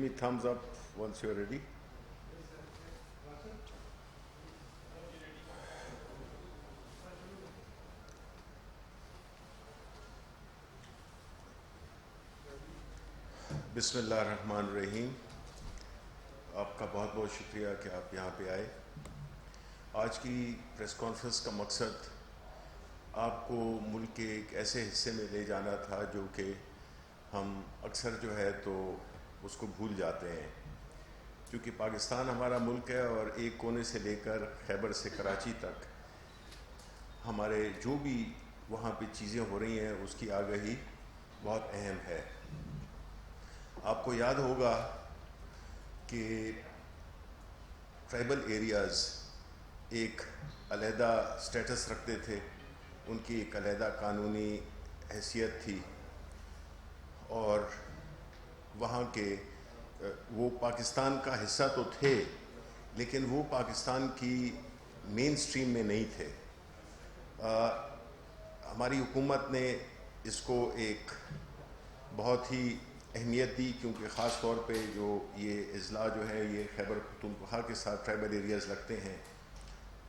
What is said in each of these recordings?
me thumbs up once you're ready. بسم اللہ الرحمن الرحیم. آپ کا بہت بہت شکریہ کہ آپ یہاں پہ آئے. آج کی پریس کانفرنس کا مقصد آپ کو ملک کے ایک ایسے حصے میں لے جانا تھا جو کہ ہم اکثر جو ہے تو اس کو بھول جاتے ہیں، کیونکہ پاکستان ہمارا ملک ہے اور ایک کونے سے لے کر خیبر سے کراچی تک ہمارے جو بھی وہاں پہ چیزیں ہو رہی ہیں اس کی آگاہی بہت اہم ہے. آپ کو یاد ہوگا کہ ٹرائبل ایریاز ایک علیحدہ سٹیٹس رکھتے تھے، ان کی ایک علیحدہ قانونی حیثیت تھی، اور وہاں کے وہ پاکستان کا حصہ تو تھے لیکن وہ پاکستان کی مین سٹریم میں نہیں تھے. ہماری حکومت نے اس کو ایک بہت ہی اہمیت دی، کیونکہ خاص طور پہ جو یہ اضلاع جو ہے یہ خیبر پختونخوا کے ساتھ ٹرائبل ایریاز لگتے ہیں،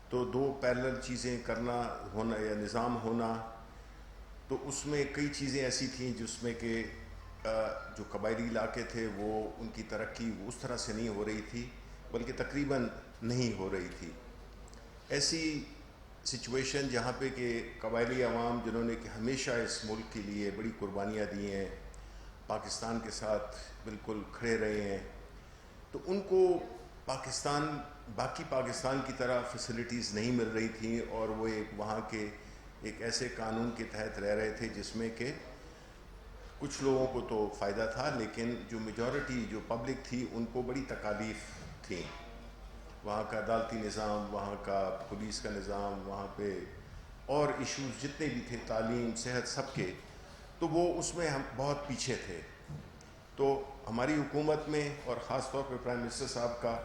تو دو پیرلل چیزیں کرنا ہونا یا نظام ہونا، تو اس میں کئی چیزیں ایسی تھیں جس میں کہ جو قبائلی علاقے تھے وہ ان کی ترقی اس طرح سے نہیں ہو رہی تھی، بلکہ تقریباً نہیں ہو رہی تھی. ایسی سچویشن جہاں پہ کہ قبائلی عوام جنہوں نے کہ ہمیشہ اس ملک کے لیے بڑی قربانیاں دی ہیں، پاکستان کے ساتھ بالکل کھڑے رہے ہیں، تو ان کو باقی پاکستان کی طرح فیسلٹیز نہیں مل رہی تھیں، اور وہ وہاں کے ایک ایسے قانون کے تحت رہ رہے تھے جس میں کہ کچھ لوگوں کو تو فائدہ تھا لیکن جو میجورٹی جو پبلک تھی ان کو بڑی تکالیف تھیں. وہاں کا عدالتی نظام، وہاں کا پولیس کا نظام، وہاں پہ اور ایشوز جتنے بھی تھے، تعلیم، صحت، سب کے، تو وہ اس میں ہم بہت پیچھے تھے. تو ہماری حکومت میں اور خاص طور پہ پرائم منسٹر صاحب کا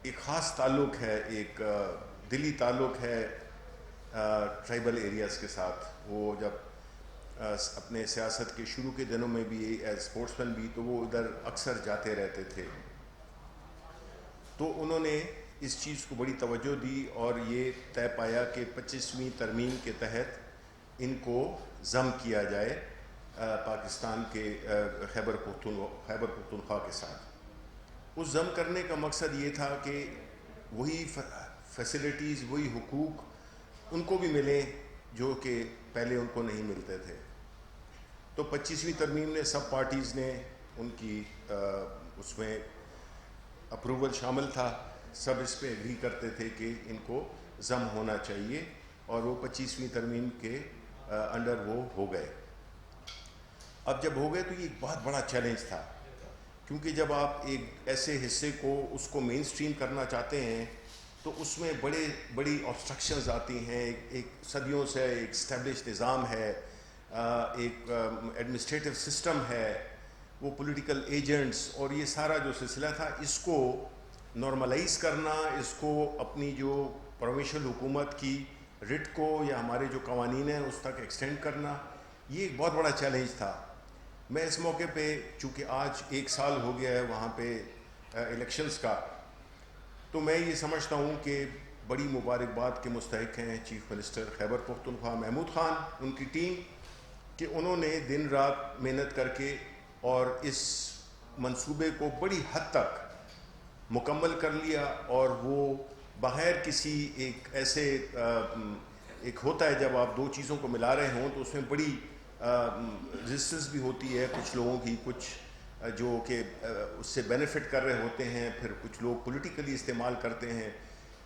ایک خاص تعلق ہے، ایک دلی تعلق ہے ٹرائبل ایریاز کے ساتھ. وہ جب اپنے سیاست کے شروع کے دنوں میں بھی ایز اسپورٹس مین بھی تو وہ ادھر اکثر جاتے رہتے تھے. تو انہوں نے اس چیز کو بڑی توجہ دی اور یہ طے پایا کہ 25ویں ترمیم کے تحت ان کو ضم کیا جائے پاکستان کے خیبر پختونخوا کے ساتھ. اس ضم کرنے کا مقصد یہ تھا کہ وہی فیسلٹیز، وہی حقوق ان کو بھی ملیں جو کہ پہلے ان کو نہیں ملتے تھے. تو 25ویں ترمیم نے سب پارٹیز نے ان کی اس میں اپروول شامل تھا، سب اس پہ اگری کرتے تھے کہ ان کو ضم ہونا چاہیے، اور وہ 25ویں ترمیم کے انڈر وہ ہو گئے. اب جب ہو گئے تو یہ ایک بہت بڑا چیلنج تھا، کیونکہ جب آپ ایک ایسے حصے کو اس کو مین سٹریم کرنا چاہتے ہیں تو اس میں بڑی آبسٹرکشنز آتی ہیں. ایک صدیوں سے ایک اسٹیبلش نظام ہے، ایک ایڈمنسٹریٹو سسٹم ہے، وہ پولیٹیکل ایجنٹس، اور یہ سارا جو سلسلہ تھا اس کو نارملائز کرنا، اس کو اپنی جو پروونشل حکومت کی رٹ کو یا ہمارے جو قوانین ہیں اس تک ایکسٹینڈ کرنا، یہ ایک بہت بڑا چیلنج تھا. میں اس موقع پہ چونکہ آج 1 سال ہو گیا ہے وہاں پہ الیکشنز کا، تو میں یہ سمجھتا ہوں کہ بڑی مبارکباد کے مستحق ہیں چیف منسٹر خیبر پختونخوا محمود خان، ان کی ٹیم، کہ انہوں نے دن رات محنت کر کے اور اس منصوبے کو بڑی حد تک مکمل کر لیا. اور وہ بغیر کسی ایک ایسے ایک ہوتا ہے جب آپ دو چیزوں کو ملا رہے ہوں تو اس میں بڑی ریزسٹنس بھی ہوتی ہے کچھ لوگوں کی، کچھ جو کہ اس سے بینیفٹ کر رہے ہوتے ہیں، پھر کچھ لوگ پولیٹیکلی استعمال کرتے ہیں.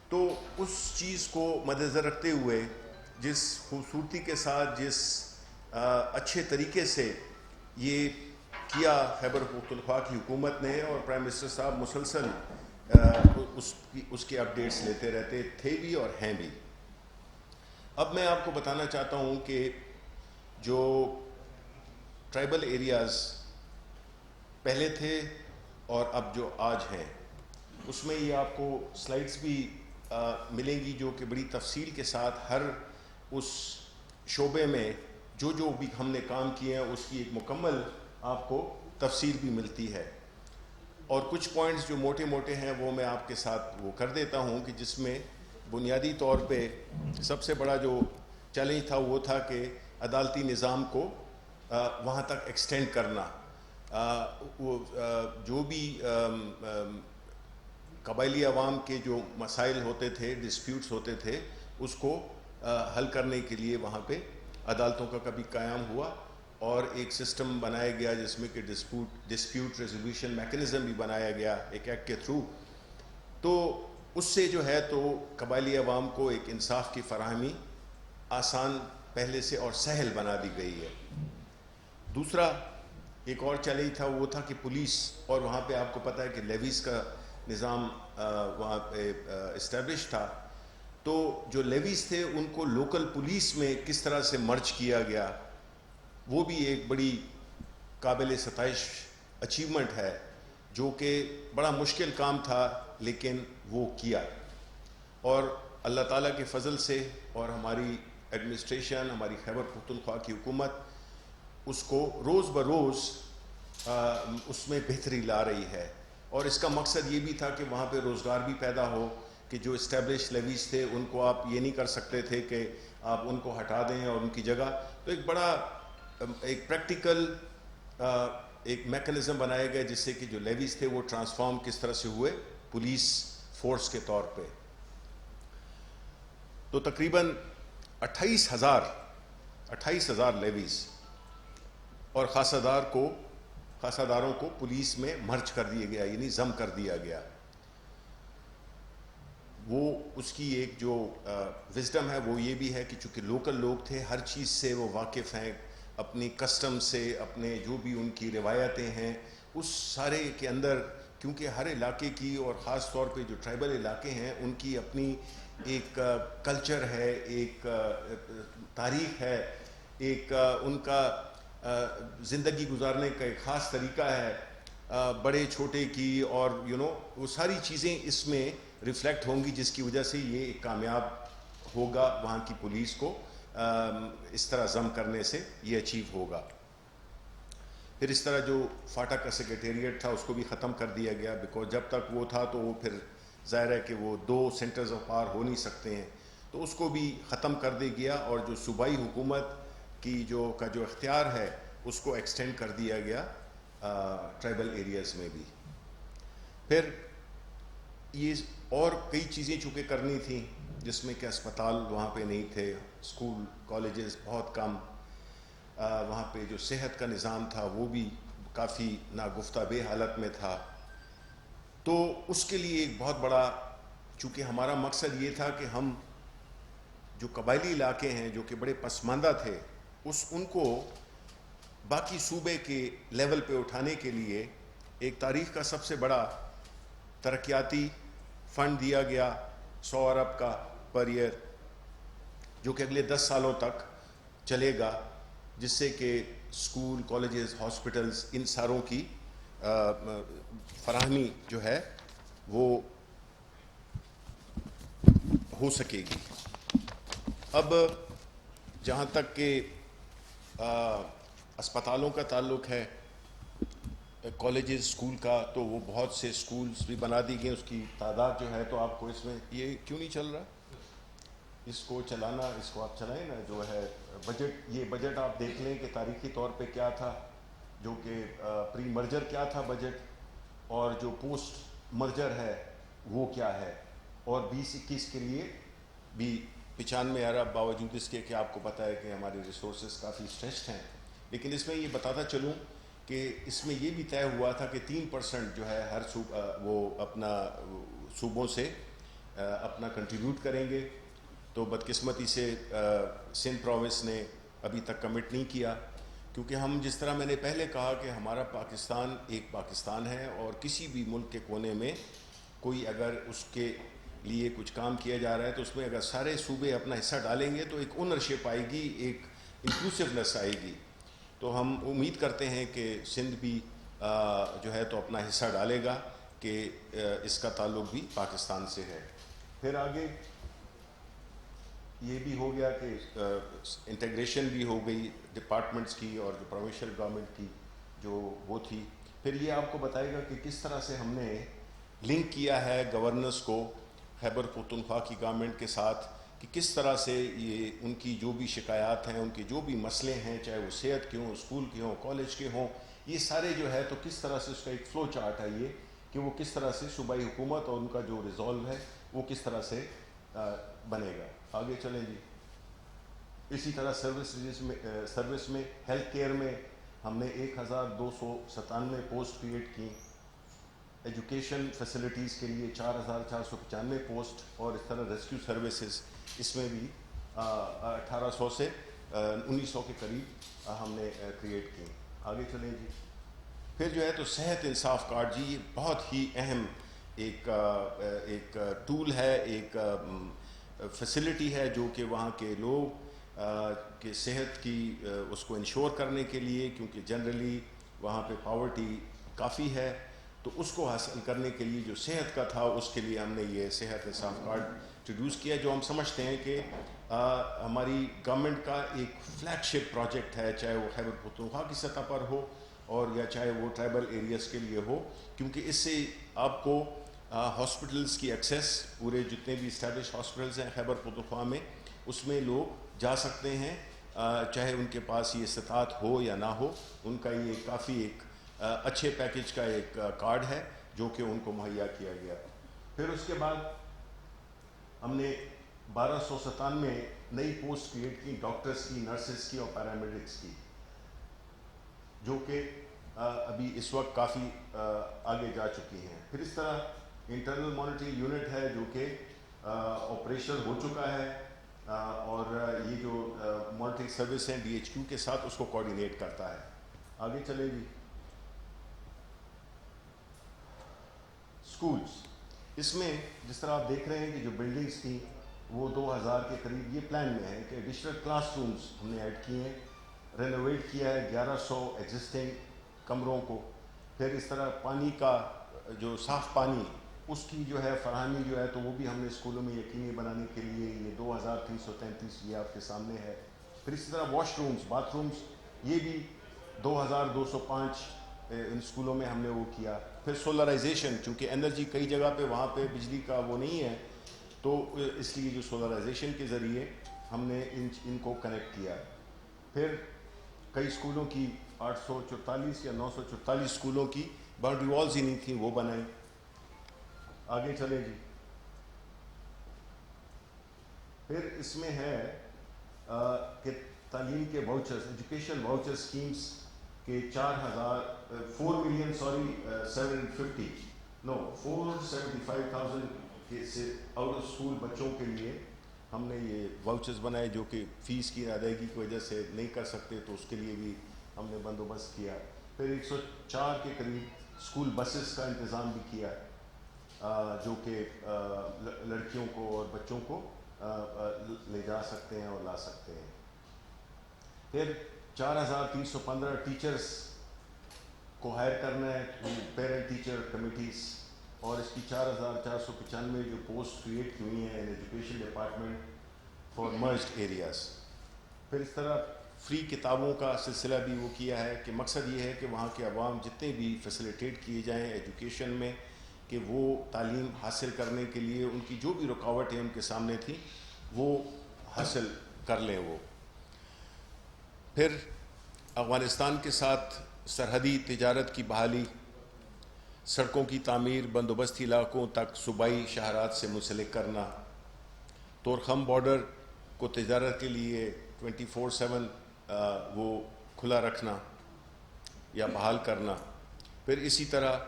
تو اس چیز کو مد نظر رکھتے ہوئے جس خوبصورتی کے ساتھ، جس اچھے طریقے سے یہ کیا خیبر پختونخوا کی حکومت نے، اور پرائم منسٹر صاحب مسلسل اس کے اپڈیٹس لیتے رہتے تھے بھی اور ہیں بھی. اب میں آپ کو بتانا چاہتا ہوں کہ جو ٹرائبل ایریاز پہلے تھے اور اب جو آج ہیں، اس میں یہ آپ کو سلائڈز بھی ملیں گی جو کہ بڑی تفصیل کے ساتھ ہر اس شعبے میں جو بھی ہم نے کام کیے ہیں اس کی ایک مکمل آپ کو تفصیل بھی ملتی ہے. اور کچھ پوائنٹس جو موٹے موٹے ہیں وہ میں آپ کے ساتھ وہ کر دیتا ہوں کہ جس میں بنیادی طور پہ سب سے بڑا جو چیلنج تھا وہ تھا کہ عدالتی نظام کو وہاں تک ایکسٹینڈ کرنا. وہ جو بھی قبائلی عوام کے جو مسائل ہوتے تھے, ڈسپیوٹس ہوتے تھے, اس کو حل کرنے کے لیے وہاں پہ عدالتوں کا کبھی قیام ہوا اور ایک سسٹم بنایا گیا جس میں کہ ڈسپیوٹ ریزولوشن میکنزم بھی بنایا گیا ایک ایکٹ کے تھرو. تو اس سے جو ہے تو قبائلی عوام کو ایک انصاف کی فراہمی آسان پہلے سے اور سہل بنا دی گئی ہے. دوسرا ایک اور چیلنج تھا وہ تھا کہ پولیس, اور وہاں پہ آپ کو پتہ ہے کہ لیویز کا نظام وہاں پہ اسٹیبلش تھا, تو جو لیویز تھے ان کو لوکل پولیس میں کس طرح سے مرج کیا گیا, وہ بھی ایک بڑی قابل ستائش اچیومنٹ ہے, جو کہ بڑا مشکل کام تھا لیکن وہ کیا. اور اللہ تعالیٰ کے فضل سے اور ہماری ایڈمنسٹریشن, ہماری خیبر پختونخوا کی حکومت اس کو روز بروز اس میں بہتری لا رہی ہے. اور اس کا مقصد یہ بھی تھا کہ وہاں پہ روزگار بھی پیدا ہو, کہ جو اسٹیبلش لیویز تھے ان کو آپ یہ نہیں کر سکتے تھے کہ آپ ان کو ہٹا دیں اور ان کی جگہ, تو ایک بڑا ایک پریکٹیکل ایک میکنزم بنایا گیا جس سے کہ جو لیویز تھے وہ ٹرانسفارم کس طرح سے ہوئے پولیس فورس کے طور پہ. تو تقریباً 28,000 لیویز اور خاصاداروں کو پولیس میں مرج کر دیا گیا, یعنی ضم کر دیا گیا. وہ اس کی ایک جو وزڈم ہے وہ یہ بھی ہے کہ چونکہ لوکل لوگ تھے, ہر چیز سے وہ واقف ہیں, اپنی کسٹم سے, اپنے جو بھی ان کی روایتیں ہیں اس سارے کے اندر, کیونکہ ہر علاقے کی اور خاص طور پہ جو ٹرائبل علاقے ہیں ان کی اپنی ایک کلچر ہے, ایک تاریخ ہے, ایک ان کا زندگی گزارنے کا ایک خاص طریقہ ہے, بڑے چھوٹے کی, اور وہ ساری چیزیں اس میں ریفلیکٹ ہوں گی, جس کی وجہ سے یہ ایک کامیاب ہوگا وہاں کی پولیس کو اس طرح ضم کرنے سے یہ اچیو ہوگا. پھر اس طرح جو فاٹا کا سیکریٹریٹ تھا اس کو بھی ختم کر دیا گیا, بیکاز جب تک وہ تھا تو وہ پھر ظاہر ہے کہ وہ 2 سینٹرز آف پاور ہو نہیں سکتے ہیں, تو اس کو بھی ختم کر دیا گیا, اور جو صوبائی حکومت کی جو اختیار ہے اس کو ایکسٹینڈ کر دیا گیا ٹرائبل ایریاز میں بھی. پھر یہ اور کئی چیزیں چونکہ کرنی تھیں, جس میں کہ اسپتال وہاں پہ نہیں تھے, اسکول کالجز بہت کم, وہاں پہ جو صحت کا نظام تھا وہ بھی کافی ناگفتہ بے حالت میں تھا. تو اس کے لیے ایک بہت بڑا, چونکہ ہمارا مقصد یہ تھا کہ ہم جو قبائلی علاقے ہیں جو کہ بڑے پسماندہ تھے ان کو باقی صوبے کے لیول پہ اٹھانے کے لیے ایک تاریخ کا سب سے بڑا ترقیاتی فنڈ دیا گیا 100 ارب کا پر ایئر, جو کہ اگلے 10 سالوں تک چلے گا, جس سے کہ اسکول, کالجز, ہاسپٹلز ان ساروں کی فراہمی جو ہے وہ ہو سکے گی. اب جہاں تک کہ اسپتالوں کا تعلق ہے, کالجز, اسکول کا, تو وہ بہت سے اسکولز بھی بنا دی گئے, اس کی تعداد جو ہے تو آپ کو اس میں یہ کیوں نہیں چل رہا, اس کو چلانا, اس کو آپ چلائیں نا, جو ہے بجٹ, یہ بجٹ آپ دیکھ لیں کہ تاریخی طور پہ کیا تھا, جو کہ پری مرجر کیا تھا بجٹ, اور جو پوسٹ مرجر ہے وہ کیا ہے, اور 2021 کے لیے بھی 95 ارب, باوجود اس کے کہ آپ کو پتہ ہے کہ ہمارے ریسورسز کافی اسٹریچڈ ہیں. لیکن اس میں یہ بتاتا چلوں کہ اس میں یہ بھی طے ہوا تھا کہ 3% جو ہے ہر وہ اپنا صوبوں سے اپنا کنٹریبیوٹ کریں گے. تو بدقسمتی سے سندھ پروونس نے ابھی تک کمٹ نہیں کیا, کیونکہ ہم جس طرح میں نے پہلے کہا کہ ہمارا پاکستان ایک پاکستان ہے, اور کسی بھی ملک کے کونے میں کوئی اگر اس کے لیے کچھ کام کیا جا رہا ہے تو اس میں اگر سارے صوبے اپنا حصہ ڈالیں گے تو ایک اونرشپ آئے گی, ایک انکلوسیونیس آئے گی. تو ہم امید کرتے ہیں کہ سندھ بھی جو ہے تو اپنا حصہ ڈالے گا, کہ اس کا تعلق بھی پاکستان سے ہے. پھر آگے یہ بھی ہو گیا کہ انٹیگریشن بھی ہو گئی ڈپارٹمنٹس کی اور جو پروونشل گورنمنٹ کی جو وہ تھی. پھر یہ آپ کو بتائے گا کہ کس طرح سے ہم نے لنک کیا ہے گورننس کو خیبر پختونخوا کی گورنمنٹ کے ساتھ، کہ کس طرح سے یہ ان کی جو بھی شکایات ہیں، ان کے جو بھی مسئلے ہیں، چاہے وہ صحت کے ہوں، اسکول کے ہوں، کالج کے ہوں، یہ سارے جو ہے تو کس طرح سے اس کا ایک فلو چارٹ ہے یہ، کہ وہ کس طرح سے صوبائی حکومت اور ان کا جو ریزالو ہے وہ کس طرح سے بنے گا۔ آگے چلیں جی۔ اسی طرح سروس میں ہیلتھ کیئر میں ہم نے 1297 پوسٹ کریٹ کی، ایجوکیشن فیسلٹیز کے لیے 4495 پوسٹ، اور اس طرح ریسکیو سروسز اس میں بھی 1800 سے 1900 کے قریب ہم نے کریٹ کی۔ آگے چلیں جی۔ پھر جو ہے تو صحت انصاف کارڈ جی، یہ بہت ہی اہم ایک ٹول ہے، ایک فیسلٹی ہے جو کہ وہاں کے لوگ کہ صحت کی اس کو انشور کرنے کے لیے، کیونکہ جنرلی وہاں پہ پاورٹی کافی ہے، تو اس کو حاصل کرنے کے لیے جو صحت کا تھا اس کے لیے ہم نے یہ صحت انصاف کارڈ انٹروڈیوس کیا، جو ہم سمجھتے ہیں کہ ہماری گورنمنٹ کا ایک فلیگ شپ پروجیکٹ ہے، چاہے وہ خیبر پختونخوا کی سطح پر ہو اور یا چاہے وہ ٹرائبل ایریاز کے لیے ہو، کیونکہ اس سے آپ کو ہاسپٹلس کی ایکسیس، پورے جتنے بھی اسٹیبلش ہاسپٹلس ہیں خیبر پختونخوا میں، اس میں لوگ جا سکتے ہیں، چاہے ان کے پاس یہ استطاعت ہو یا نہ ہو، ان کا یہ کافی ایک اچھے پیکج کا ایک کارڈ ہے جو کہ ان کو مہیا کیا گیا۔ پھر اس کے بعد ہم نے 1297 نئی پوسٹ کریٹ کی، ڈاکٹرز کی، نرسز کی اور پیرامیڈکس کی، جو کہ ابھی اس وقت کافی آگے جا چکی ہیں۔ پھر اس طرح انٹرنل مانیٹرنگ یونٹ ہے جو کہ آپریشن ہو چکا ہے، اور یہ جو مانیٹرنگ سروس ہیں DHQ کے ساتھ اس کو کوآرڈینیٹ کرتا ہے۔ آگے چلیں جی۔ سکولز، اس میں جس طرح آپ دیکھ رہے ہیں کہ جو بلڈنگز تھیں وہ 2000 کے قریب، یہ پلان میں ہے کہ ایڈیشنل کلاس رومز ہم نے ایڈ کیے ہیں، رینوویٹ کیا ہے 1100 ایگزسٹنگ کمروں کو۔ پھر اس طرح پانی کا جو صاف پانی اس کی جو ہے فراہمی جو ہے تو وہ بھی ہم نے اسکولوں میں یقینی بنانے کے لیے یہ 2333 یہ آپ کے سامنے ہے۔ پھر اسی طرح واش رومز، باتھ رومز، یہ بھی 2205 ان اسکولوں میں ہم نے وہ کیا۔ پھر سولرائزیشن، چونکہ انرجی کئی جگہ پہ وہاں پہ بجلی کا وہ نہیں ہے، تو اس لیے جو سولرائزیشن کے ذریعے ہم نے ان کو کنیکٹ کیا۔ پھر کئی اسکولوں کی 844 یا 944 اسکولوں کی باؤنڈری والز ہی نہیں تھیں، وہ بنائیں۔ آگے چلیں جی۔ پھر اس میں ہے کہ تعلیم کے واؤچرز، ایجوکیشن واؤچر اسکیمز کے 475,000 کے سے آؤٹ آف اسکول بچوں کے لیے ہم نے یہ واؤچرز بنائے، جو کہ فیس کی ادائیگی کی وجہ سے نہیں کر سکتے، تو اس کے لیے بھی ہم نے بندوبست کیا۔ پھر 104 کے قریب اسکول بسز کا انتظام بھی کیا، جو کہ لڑکیوں کو اور بچوں کو لے جا سکتے ہیں اور لا سکتے ہیں۔ پھر 4315 ٹیچرز کو ہائر کرنا ہے، پیرنٹ ٹیچر کمیٹیز، اور اس کی 4495 جو پوسٹ کریٹ ہوئی ہیں education department for merged areas. پھر اس طرح فری کتابوں کا سلسلہ بھی وہ کیا ہے، کہ مقصد یہ ہے کہ وہاں کے عوام جتنے بھی فیسیلیٹیٹ کیے جائیں ایجوکیشن میں، کہ وہ تعلیم حاصل کرنے کے لیے ان کی جو بھی رکاوٹیں ان کے سامنے تھیں وہ حاصل کر لیں وہ۔ پھر افغانستان کے ساتھ سرحدی تجارت کی بحالی، سڑکوں کی تعمیر، بندوبستی علاقوں تک صوبائی شاہراہات سے منسلک کرنا، طورخم بارڈر کو تجارت کے لیے 24/7 وہ کھلا رکھنا یا بحال کرنا۔ پھر اسی طرح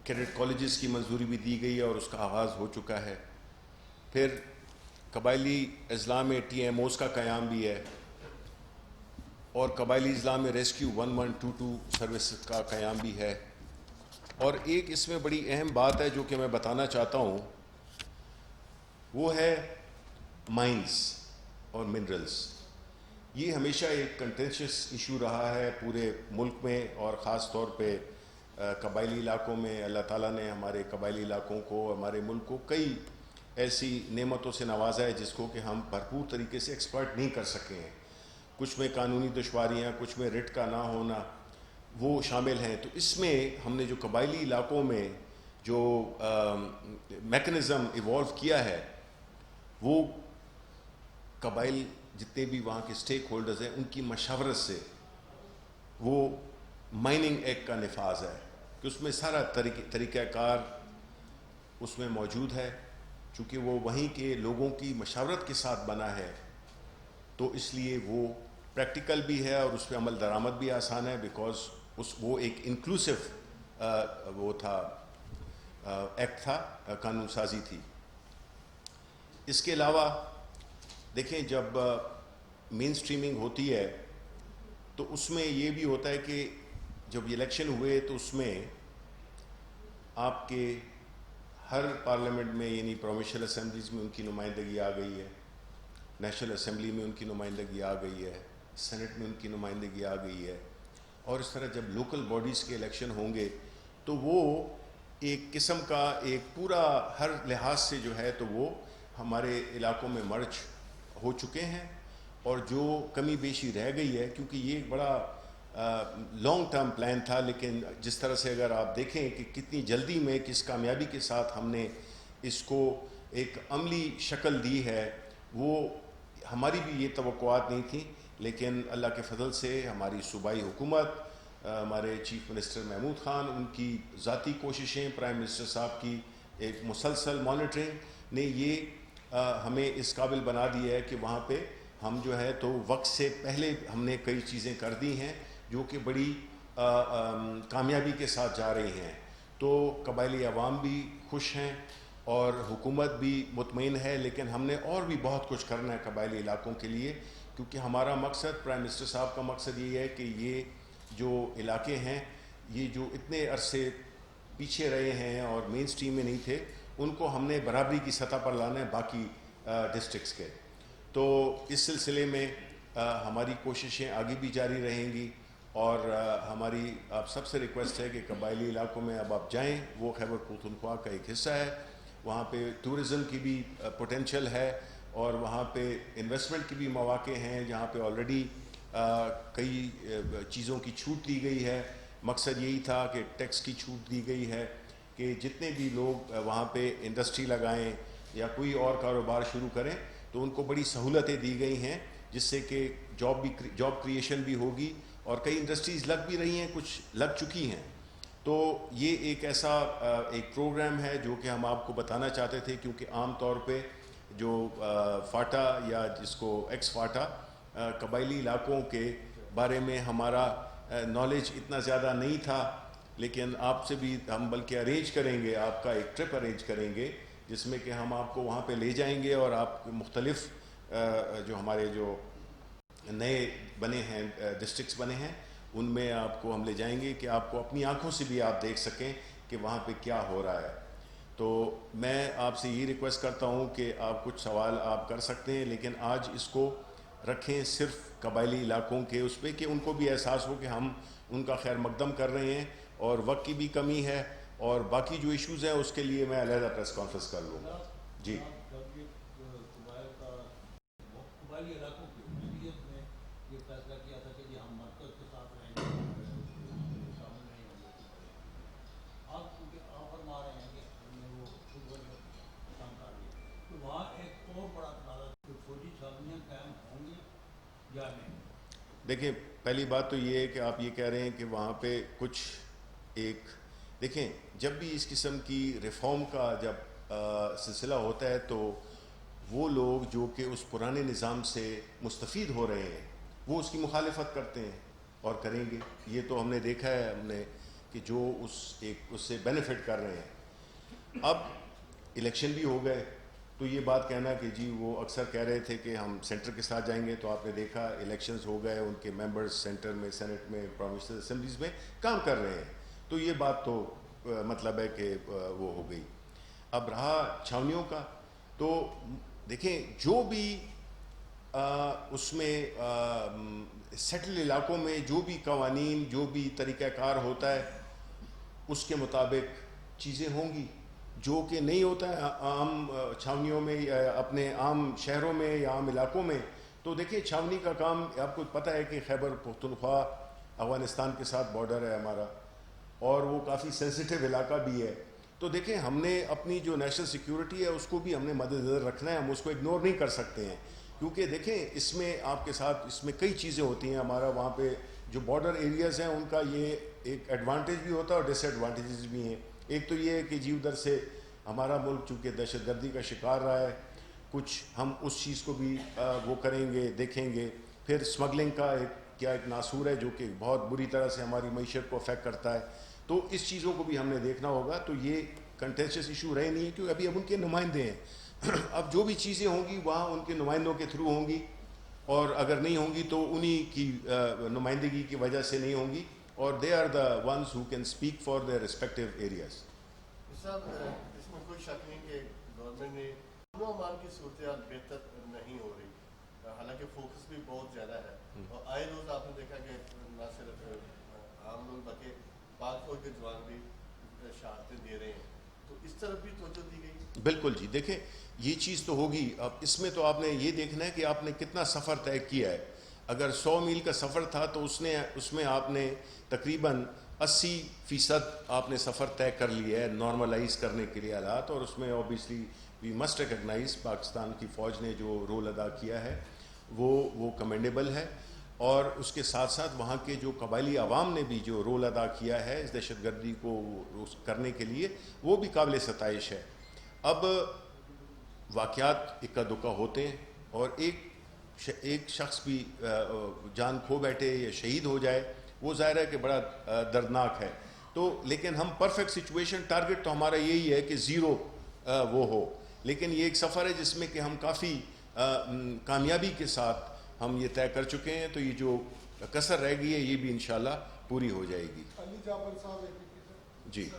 کیڈٹ کالجز کی منظوری بھی دی گئی ہے اور اس کا آغاز ہو چکا ہے۔ پھر قبائلی اضلاع میں TMOs کا قیام بھی ہے، اور قبائلی اضلاع میں ریسکیو 1122 سروس کا قیام بھی ہے۔ اور ایک اس میں بڑی اہم بات ہے جو کہ میں بتانا چاہتا ہوں، وہ ہے مائنز اور منرلز۔ یہ ہمیشہ ایک کنٹینشس ایشو رہا ہے پورے ملک میں، اور خاص طور پہ قبائلی علاقوں میں۔ اللہ تعالیٰ نے ہمارے قبائلی علاقوں کو، ہمارے ملک کو کئی ایسی نعمتوں سے نوازا ہے جس کو کہ ہم بھرپور طریقے سے ایکسپلائٹ نہیں کر سکے ہیں۔ کچھ میں قانونی دشواریاں، کچھ میں رٹ کا نہ ہونا، وہ شامل ہیں. تو اس میں ہم نے جو قبائلی علاقوں میں جو میکنزم ایوالو کیا ہے وہ قبائل جتنے بھی وہاں کے سٹیک ہولڈرز ہیں ان کی مشاورت سے وہ مائننگ ایکٹ کا نفاذ ہے کہ اس میں سارا طریقہ کار اس میں موجود ہے. چونکہ وہ وہیں کے لوگوں کی مشاورت کے ساتھ بنا ہے تو اس لیے وہ پریکٹیکل بھی ہے اور اس پہ عمل درآمد بھی آسان ہے بیکاز وہ ایک انکلوسیو وہ تھا ایکٹ تھا, قانون سازی تھی. اس کے علاوہ دیکھیں جب مین سٹریمنگ ہوتی ہے تو اس میں یہ بھی ہوتا ہے کہ جب الیکشن ہوئے تو اس میں آپ کے ہر پارلیمنٹ میں یعنی پروونشل اسمبلیز میں ان کی نمائندگی آ گئی ہے, نیشنل اسمبلی میں ان کی نمائندگی آ گئی ہے, سینٹ میں ان کی نمائندگی آ گئی ہے, اور اس طرح جب لوکل باڈیز کے الیکشن ہوں گے تو وہ ایک قسم کا ایک پورا ہر لحاظ سے جو ہے تو وہ ہمارے علاقوں میں مرج ہو چکے ہیں. اور جو کمی بیشی رہ گئی ہے کیونکہ یہ ایک بڑا لانگ ٹرم پلان تھا, لیکن جس طرح سے اگر آپ دیکھیں کہ کتنی جلدی میں کس کامیابی کے ساتھ ہم نے اس کو ایک عملی شکل دی ہے, وہ ہماری بھی یہ توقعات نہیں تھیں. لیکن اللہ کے فضل سے ہماری صوبائی حکومت, ہمارے چیف منسٹر محمود خان, ان کی ذاتی کوششیں, پرائم منسٹر صاحب کی ایک مسلسل مانیٹرنگ نے یہ ہمیں اس قابل بنا دیا ہے کہ وہاں پہ ہم جو ہے تو وقت سے پہلے ہم نے کئی چیزیں کر دی ہیں جو کہ بڑی کامیابی کے ساتھ جا رہی ہیں. تو قبائلی عوام بھی خوش ہیں اور حکومت بھی مطمئن ہے, لیکن ہم نے اور بھی بہت کچھ کرنا ہے قبائلی علاقوں کے لیے, کیونکہ ہمارا مقصد, پرائم منسٹر صاحب کا مقصد یہ ہے کہ یہ جو علاقے ہیں یہ جو اتنے عرصے پیچھے رہے ہیں اور مین سٹریم میں نہیں تھے ان کو ہم نے برابری کی سطح پر لانا ہے باقی ڈسٹرکٹس کے. تو اس سلسلے میں ہماری کوششیں آگے بھی جاری رہیں گی اور ہماری آپ سب سے ریکویسٹ ہے کہ قبائلی علاقوں میں اب آپ جائیں, وہ خیبر پختونخوا کا ایک حصہ ہے, وہاں پہ ٹورزم کی بھی پوٹینشیل ہے اور وہاں پہ انویسٹمنٹ کی بھی مواقع ہیں جہاں پہ آلریڈی کئی چیزوں کی چھوٹ دی گئی ہے. مقصد یہی تھا کہ ٹیکس کی چھوٹ دی گئی ہے کہ جتنے بھی لوگ وہاں پہ انڈسٹری لگائیں یا کوئی اور کاروبار شروع کریں تو ان کو بڑی سہولتیں دی گئی ہیں جس سے کہ جاب کریشن بھی ہوگی, اور کئی انڈسٹریز لگ بھی رہی ہیں, کچھ لگ چکی ہیں. تو یہ ایک ایسا ایک پروگرام ہے جو کہ ہم آپ کو بتانا چاہتے تھے, کیونکہ عام طور پہ جو فاٹا یا جس کو ایکس فاٹا قبائلی علاقوں کے بارے میں ہمارا نالج اتنا زیادہ نہیں تھا, لیکن آپ سے بھی ہم بلکہ ارینج کریں گے, آپ کا ایک ٹرپ ارینج کریں گے جس میں کہ ہم آپ کو وہاں پہ لے جائیں گے اور آپ مختلف جو ہمارے جو نئے بنے ہیں ڈسٹرکٹس بنے ہیں ان میں آپ کو ہم لے جائیں گے کہ آپ کو اپنی آنکھوں سے بھی آپ دیکھ سکیں کہ وہاں پہ کیا ہو رہا ہے. تو میں آپ سے یہ ریکویسٹ کرتا ہوں کہ آپ کچھ سوال آپ کر سکتے ہیں, لیکن آج اس کو رکھیں صرف قبائلی علاقوں کے اس پہ کہ ان کو بھی احساس ہو کہ ہم ان کا خیر مقدم کر رہے ہیں, اور وقت کی بھی کمی ہے, اور باقی جو ایشوز ہیں اس کے لیے میں علیحدہ پریس کانفرنس کر لوں گا. جی دیکھیں, پہلی بات تو یہ ہے کہ آپ یہ کہہ رہے ہیں کہ وہاں پہ کچھ ایک دیکھیں جب بھی اس قسم کی ریفارم کا جب سلسلہ ہوتا ہے تو وہ لوگ جو کہ اس پرانے نظام سے مستفید ہو رہے ہیں وہ اس کی مخالفت کرتے ہیں اور کریں گے. یہ تو ہم نے دیکھا ہے ہم نے کہ جو اس سے بینیفٹ کر رہے ہیں. اب الیکشن بھی ہو گئے تو یہ بات کہنا کہ جی وہ اکثر کہہ رہے تھے کہ ہم سینٹر کے ساتھ جائیں گے, تو آپ نے دیکھا الیکشنز ہو گئے, ان کے ممبرز سینٹر میں, سینٹ میں, پروونشل اسمبلیز میں کام کر رہے ہیں, تو یہ بات تو مطلب ہے کہ وہ ہو گئی. اب رہا چھاونیوں کا, تو دیکھیں جو بھی اس میں سیٹل علاقوں میں جو بھی قوانین جو بھی طریقہ کار ہوتا ہے اس کے مطابق چیزیں ہوں گی. جو کہ نہیں ہوتا ہے عام چھاونیوں میں یا اپنے عام شہروں میں یا عام علاقوں میں, تو دیکھیں چھاونی کا کام آپ کو پتہ ہے کہ خیبر پختونخوا افغانستان کے ساتھ بارڈر ہے ہمارا اور وہ کافی سینسیٹیو علاقہ بھی ہے. تو دیکھیں ہم نے اپنی جو نیشنل سیکیورٹی ہے اس کو بھی ہم نے مد نظر رکھنا ہے, ہم اس کو اگنور نہیں کر سکتے ہیں کیونکہ دیکھیں اس میں آپ کے ساتھ اس میں کئی چیزیں ہوتی ہیں. ہمارا وہاں پہ جو بارڈر ایریاز ہیں ان کا یہ ایک ایڈوانٹیج بھی ہوتا ہے اور ڈس ایڈوانٹیجز بھی ہیں. ایک تو یہ ہے کہ جی ادھر سے ہمارا ملک چونکہ دہشت گردی کا شکار رہا ہے, کچھ ہم اس چیز کو بھی وہ کریں گے, دیکھیں گے. پھر اسمگلنگ کا ایک ناسور ہے جو کہ بہت بری طرح سے ہماری معیشت کو افیکٹ کرتا ہے. تو اس چیزوں کو بھی ہم نے دیکھنا ہوگا. تو یہ کنٹینشس ایشو رہے نہیں ہے کیونکہ ابھی اب ان کے نمائندے ہیں. اب جو بھی چیزیں ہوں گی وہاں ان کے نمائندوں کے تھرو ہوں گی, اور اگر نہیں ہوں گی تو انہی کی نمائندگی کی وجہ سے نہیں ہوں گی, اور they are the ones who can speak for their respective areas. صاحب اس میں کوئی شک نہیں کہ گورنمنٹ نے عمان کی صورتحال بہتر نہیں ہو رہی, حالانکہ فوکس بھی بہت زیادہ ہے, اور آئے روز آپ نے دیکھا کہ نہ صرف عام لوگ بلکہ پاک فوج کے جوان بھی شہادتیں دے رہے ہیں, تو اس طرف بھی توجہ دی گئی. بالکل جی, دیکھیں یہ چیز تو ہوگی. اب اس میں تو آپ نے یہ دیکھنا ہے کہ آپ نے کتنا سفر طے کیا ہے. اگر 100 میل کا سفر تھا تو اس میں آپ نے تقریباً 80% آپ نے سفر طے کر لیا ہے نارملائز کرنے کے لیے حالات, اور اس میں obviously we must recognize Pakistan کی فوج نے جو رول ادا کیا ہے وہ کمینڈیبل ہے. اور اس کے ساتھ ساتھ وہاں کے جو قبائلی عوام نے بھی جو رول ادا کیا ہے اس دہشت گردی کو کرنے کے لیے وہ بھی قابل ستائش ہے. اب واقعات اکا دکا ہوتے ہیں اور ایک شخص بھی جان کھو بیٹھے یا شہید ہو جائے وہ ظاہر ہے کہ بڑا دردناک ہے. تو لیکن ہم پرفیکٹ سچویشن ٹارگٹ تو ہمارا یہی ہے کہ زیرو وہ ہو, لیکن یہ ایک سفر ہے جس میں کہ ہم کافی کامیابی کے ساتھ ہم یہ طے کر چکے ہیں. تو یہ جو کسر رہ گئی ہے یہ بھی انشاءاللہ پوری ہو جائے گی. علی جعفر صاحب جی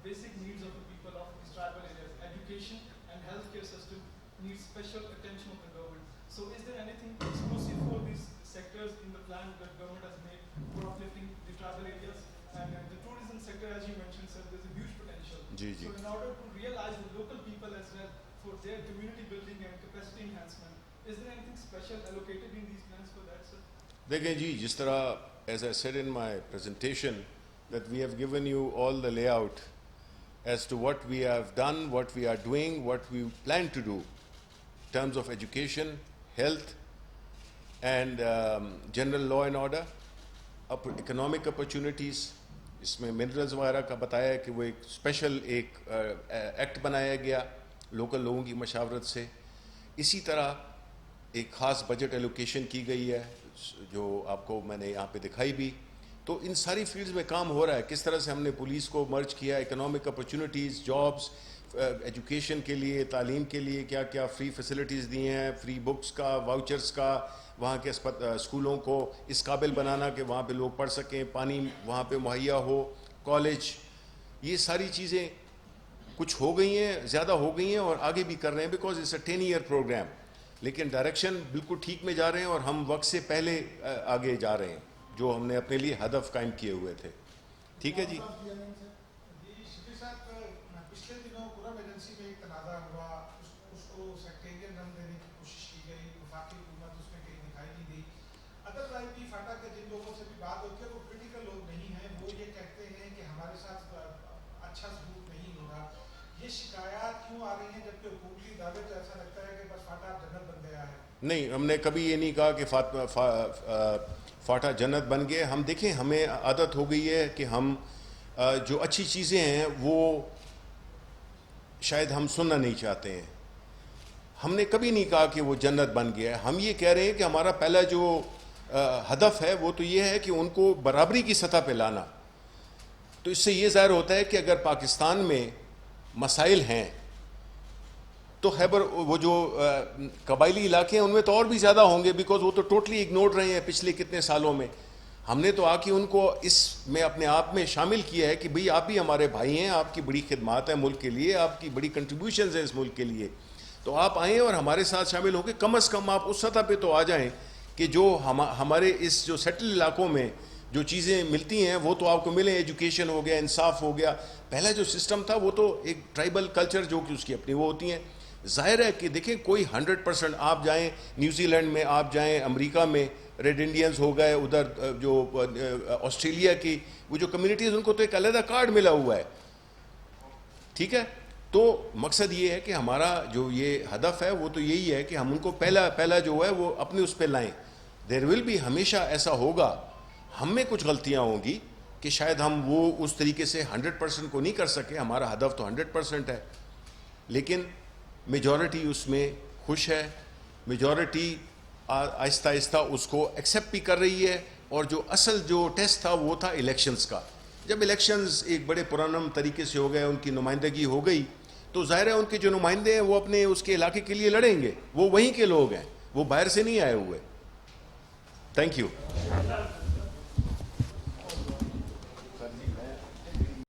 basic needs of the people of these tribal areas, education and healthcare system needs special attention of the government. So is there anything exclusive for these sectors in the plan that government has made for uplifting the tribal areas? And the tourism sector, as you mentioned, sir, there's a huge potential. So in order to realize the local people as well for their community building and capacity enhancement, is there anything special allocated in these plans for that, sir? دیکھیں جی, جس طرح as I said in my presentation that we have given you all the layout as to what we have done, what we are doing, what we plan to do in terms of education, health and general law and order, economic opportunities. اس میں minerals وغیرہ کا بتایا ہے کہ وہ ایک special ایک act بنایا گیا لوکل لوگوں کی مشاورت سے. اسی طرح ایک خاص بجٹ ایلوکیشن کی گئی ہے جو آپ کو میں نے یہاں پہ دکھائی بھی. تو ان ساری فیلڈز میں کام ہو رہا ہے. کس طرح سے ہم نے پولیس کو مرج کیا, اکنامک اپرچونیٹیز, جابس, ایجوکیشن کے لیے, تعلیم کے لیے کیا کیا فری فیسلٹیز دی ہیں, فری بکس کا, واؤچرز کا, وہاں کے اسکولوں کو اس قابل بنانا کہ وہاں پہ لوگ پڑھ سکیں, پانی وہاں پہ مہیا ہو, کالج. یہ ساری چیزیں کچھ ہو گئی ہیں, زیادہ ہو گئی ہیں اور آگے بھی کر رہے ہیں because it's a 10 year program. لیکن ڈائریکشن بالکل ٹھیک میں جا رہے ہیں اور ہم وقت سے پہلے آگے جا رہے ہیں جو ہم نے اپنے لیے ہدف قائم کیے ہوئے تھے. ٹھیک ہے جی. پچھلے دنوں قرم ایجنسی میں ایک تنازع ہوا, اس کو سیکٹیرین نام دینے کی کوشش کی گئی, وفاقی حکومت اس میں کہیں دکھائی نہیں دی. ادروائز بھی فاٹا کے جن لوگوں سے بھی بات ہوتی ہے وہ پولیٹیکل لوگ نہیں ہیں, وہ یہ کہتے ہیں کہ ہمارے ساتھ اچھا سلوک نہیں ہو رہا. یہ شکایات کیوں آ رہی ہیں جبکہ حکومتی دعوے تو ایسا لگتا ہے کہ بس فاٹا جنت بن گیا ہے؟ نہیں, ہم نے کبھی یہ نہیں کہا کہ فاٹا جنت بن گئے. ہم دیکھیں ہمیں عادت ہو گئی ہے کہ ہم جو اچھی چیزیں ہیں وہ شاید ہم سننا نہیں چاہتے ہیں. ہم نے کبھی نہیں کہا کہ وہ جنت بن گیا ہے. ہم یہ کہہ رہے ہیں کہ ہمارا پہلا جو ہدف ہے وہ تو یہ ہے کہ ان کو برابری کی سطح پہ لانا. تو اس سے یہ ظاہر ہوتا ہے کہ اگر پاکستان میں مسائل ہیں تو خیبر وہ جو قبائلی علاقے ہیں ان میں تو اور بھی زیادہ ہوں گے بیکاز وہ تو ٹوٹلی اگنورڈ رہے ہیں پچھلے کتنے سالوں میں. ہم نے تو آ کے ان کو اس میں اپنے آپ میں شامل کیا ہے کہ بھئی آپ بھی ہمارے بھائی ہیں, آپ کی بڑی خدمات ہیں ملک کے لیے, آپ کی بڑی کنٹریبیوشنز ہیں اس ملک کے لیے, تو آپ آئیں اور ہمارے ساتھ شامل ہوں گے. کم از کم آپ اس سطح پہ تو آ جائیں کہ جو ہمارے اس جو سیٹل علاقوں میں جو چیزیں ملتی ہیں وہ تو آپ کو ملیں. ایجوکیشن ہو گیا, انصاف ہو گیا. پہلا جو سسٹم تھا وہ تو ایک ٹرائبل کلچر جو کہ اس کی اپنی وہ ہوتی ہیں. ظاہر ہے کہ دیکھیں کوئی 100% آپ جائیں نیوزی لینڈ میں, آپ جائیں امریکہ میں, ریڈ انڈینز ہو گئے, ادھر جو آسٹریلیا کی وہ جو کمیونٹیز, ان کو تو ایک علیحدہ کارڈ ملا ہوا ہے. ٹھیک ہے, تو مقصد یہ ہے کہ ہمارا جو یہ ہدف ہے وہ تو یہی ہے کہ ہم ان کو پہلا جو ہے وہ اپنے اس پہ لائیں. دیر ول بی, ہمیشہ ایسا ہوگا, ہم میں کچھ غلطیاں ہوں گی کہ شاید ہم وہ اس طریقے سے 100% کو نہیں کر سکے. ہمارا ہدف تو 100% ہے, لیکن میجورٹی اس میں خوش ہے, میجورٹی آہستہ آہستہ اس کو ایکسیپٹ بھی کر رہی ہے. اور جو اصل جو ٹیسٹ تھا وہ تھا الیکشنز کا. جب الیکشنز ایک بڑے پرامن طریقے سے ہو گئے, ان کی نمائندگی ہو گئی, تو ظاہر ہے ان کے جو نمائندے ہیں وہ اپنے اس کے علاقے کے لیے لڑیں گے, وہ وہیں کے لوگ ہیں, وہ باہر سے نہیں آئے ہوئے. Thank you.